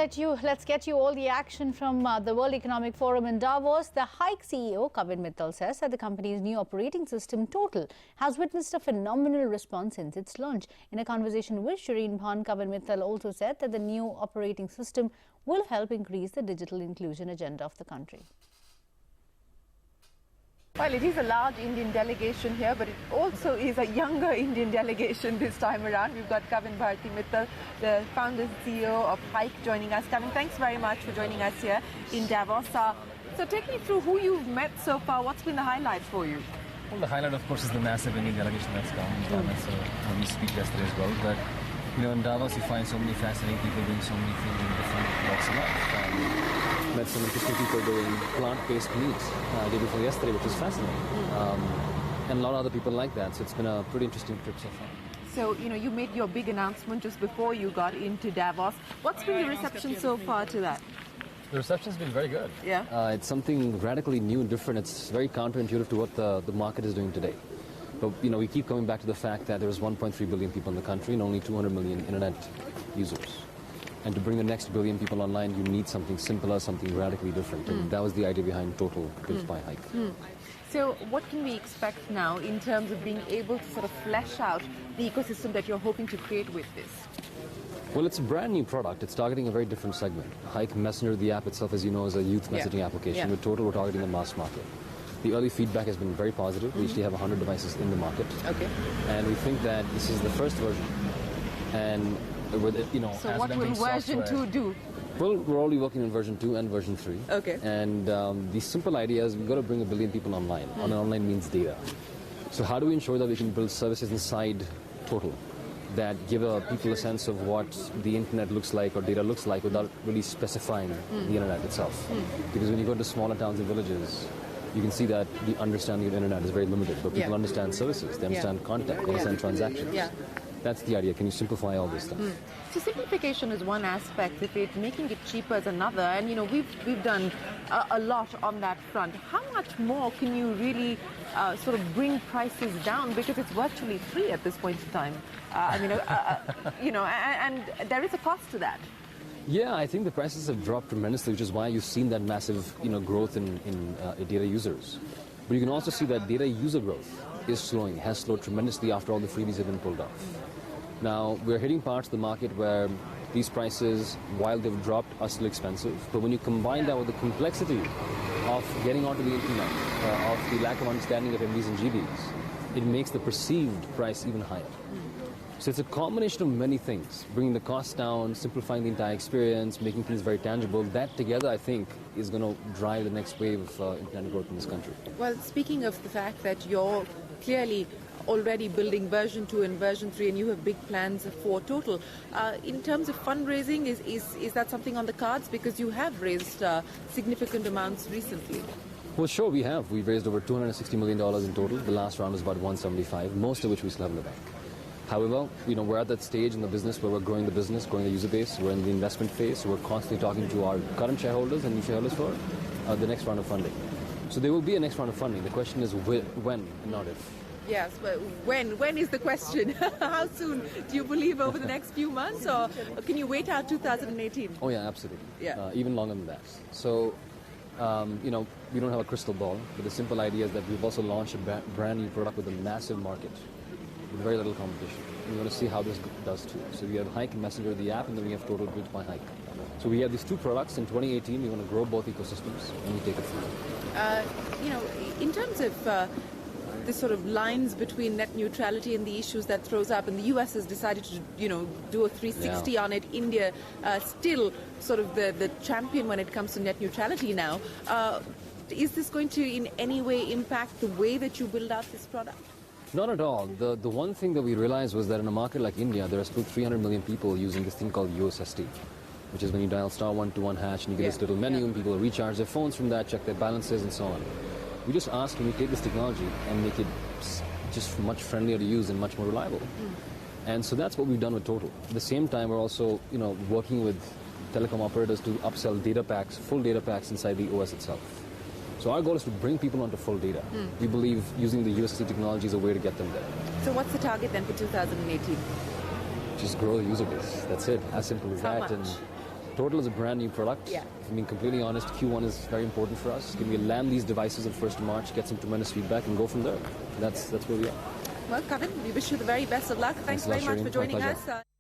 Let's get you all the action from the World Economic Forum in Davos. The Hike CEO, Kavin Mittal, says that the company's new operating system, Total, has witnessed a phenomenal response since its launch. In a conversation with Shereen, Bhan, Kavin Mittal also said that the new operating system will help increase the digital inclusion agenda of the country. Well, it is a large Indian delegation here, but it also is a younger Indian delegation this time around. We've got Kavin Mittal, the founder and CEO of Hike, joining us. Kavin, thanks very much for joining us here in Davos. So take me through who you've met so far. What's been the highlight for you? Well, the highlight, of course, is the massive Indian delegation that's come. That's a lovely speech yesterday as well. But, you know, in Davos, you find so many fascinating people doing so many things in different walks of life. Met some interesting people doing plant-based meat day before yesterday, which is fascinating. And a lot of other people like that, so it's been a pretty interesting trip so far. So, you know, you made your big announcement just before you got into Davos. What's been the reception so far to that? The reception's been very good. Yeah. It's something radically new and different. It's very counterintuitive to what the market is doing today. But, you know, we keep coming back to the fact that there's 1.3 billion people in the country and only 200 million internet users. And to bring the next billion people online, you need something simpler, something radically different. And that was the idea behind Total, built by Hike. So what can we expect now in terms of being able to sort of flesh out the ecosystem that you're hoping to create with this? Well, it's a brand new product. It's targeting a very different segment. Hike Messenger, the app itself, as you know, is a youth messaging application. With Total, we're targeting the mass market. The early feedback has been very positive. We actually have 100 devices in the market. Okay. And we think that this is the first version. And with it, you know, so what will version 2 do? Well, we're already working on version 2 and version 3. Okay. And the simple idea is we've got to bring 1 billion people online. On online means data. So how do we ensure that we can build services inside Total that give people a sense of what the internet looks like or data looks like without really specifying the internet itself? Because when you go to smaller towns and villages, you can see that the understanding of the internet is very limited. But people understand services, they understand content, they understand transactions. That's the idea. Can you simplify all this stuff? So simplification is one aspect of it, making it cheaper is another. And, you know, we've done a lot on that front. How much more can you really sort of bring prices down? Because it's virtually free at this point in time. You know, and there is a cost to that. Yeah, I think the prices have dropped tremendously, which is why you've seen that massive, you know, growth in data users. But you can also see that data user growth is slowing, has slowed tremendously after all the freebies have been pulled off. Now, we're hitting parts of the market where these prices, while they've dropped, are still expensive. But when you combine that with the complexity of getting onto the internet, of the lack of understanding of MBs and GBs, it makes the perceived price even higher. So it's a combination of many things, bringing the cost down, simplifying the entire experience, making things very tangible. That together, I think, is going to drive the next wave of internet growth in this country. Well, speaking of the fact that you're clearly already building version 2 and version 3 and you have big plans for Total, in terms of fundraising, is that something on the cards? Because you have raised significant amounts recently. Well, sure, we have. We've raised over $260 million in total. The last round was about 175, most of which we still have in the bank. However, you know, we're at that stage in the business where we're growing the business, growing the user base. We're in the investment phase, so we're constantly talking to our current shareholders and new shareholders for the next round of funding. So there will be a next round of funding. The question is when and not if. Yes, but when is the question? How soon? Do you believe over the next few months, or can you wait out 2018? Oh yeah, absolutely. Yeah. Even longer than that. So, you know, we don't have a crystal ball, but the simple idea is that we've also launched a brand new product with a massive market, with very little competition. We want to see how this does too. So we have Hike and Messenger, the app, and then we have Total built by Hike. So we have these two products. In 2018, we want to grow both ecosystems, and we take it forward. You know, in terms of the sort of lines between net neutrality and the issues that throws up, and the US has decided to, you know, do a 360 on it. India still sort of the champion when it comes to net neutrality now. Is this going to in any way impact the way that you build out this product? Not at all. The one thing that we realized was that in a market like India, there are still 300 million people using this thing called USSD, which is when you dial *121# and you get this little menu and people recharge their phones from that, check their balances and so on. We just asked, can we take this technology and make it just much friendlier to use and much more reliable? And so that's what we've done with Total. At the same time, we're also, you know, working with telecom operators to upsell data packs, full data packs inside the OS itself. So our goal is to bring people onto full data. We believe using the USSD technology is a way to get them there. So what's the target then for 2018? Just grow the user base. That's it. As simple as How that. much? Total is a brand new product. Yeah. I mean, completely honest, Q1 is very important for us. Can we land these devices on 1st of March, get some tremendous feedback, and go from there? That's where we are. Well, Kavin, we wish you the very best of luck. Thanks a lot, very much Shereen. for joining My pleasure. us.